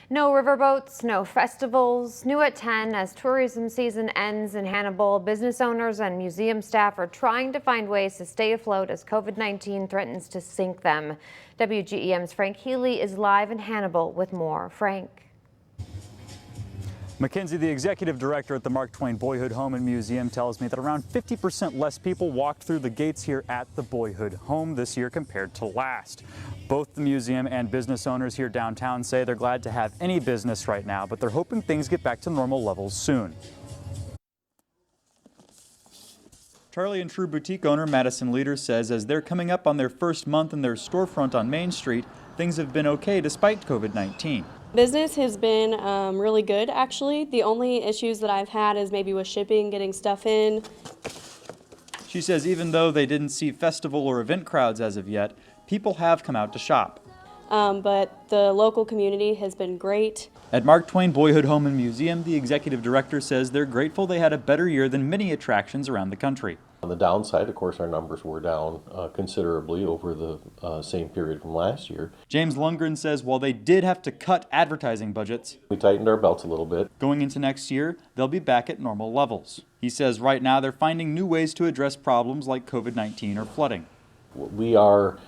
No riverboats, no festivals. New at 10, as tourism season ends in Hannibal, business owners and museum staff are trying to find ways to stay afloat as COVID-19 threatens to sink them. WGEM's Frank Healy is live in Hannibal with more. Frank. Mackenzie, the executive director at the Mark Twain Boyhood Home and Museum, tells me that around 50% less people walked through the gates here at the Boyhood Home this year compared to last. Both the museum and business owners here downtown say they're glad to have any business right now, but they're hoping things get back to normal levels soon. Charlie and True boutique owner Madison Leader says as they're coming up on their first month in their storefront on Main Street, things have been okay despite COVID-19. Business has been really good, actually. The only issues that I've had is maybe with shipping, getting stuff in. She says even though they didn't see festival or event crowds as of yet, people have come out to shop. But the local community has been great. At Mark Twain Boyhood Home and Museum, the executive director says they're grateful they had a better year than many attractions around the country. On the downside, of course, our numbers were down considerably over the same period from last year. James Lundgren says while they did have to cut advertising budgets, we tightened our belts a little bit. Going into next year, they'll be back at normal levels. He says right now they're finding new ways to address problems like COVID-19 or flooding. We are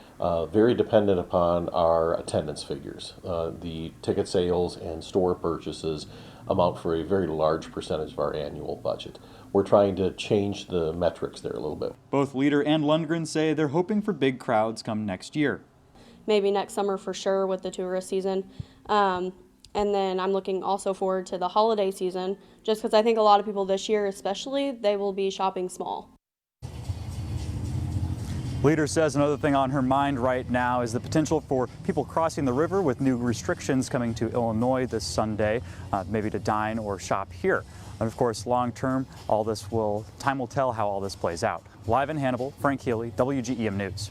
very dependent upon our attendance figures. The ticket sales and store purchases amount for a very large percentage of our annual budget. We're trying to change the metrics there a little bit. Both Leader and Lundgren say they're hoping for big crowds come next year. Maybe next summer for sure with the tourist season. And then I'm looking also forward to the holiday season, just because I think a lot of people this year especially, they will be shopping small. Leader says another thing on her mind right now is the potential for people crossing the river with new restrictions coming to Illinois this Sunday, maybe to dine or shop here. And of course, long term, time will tell how all this plays out. Live in Hannibal, Frank Healy, WGEM News.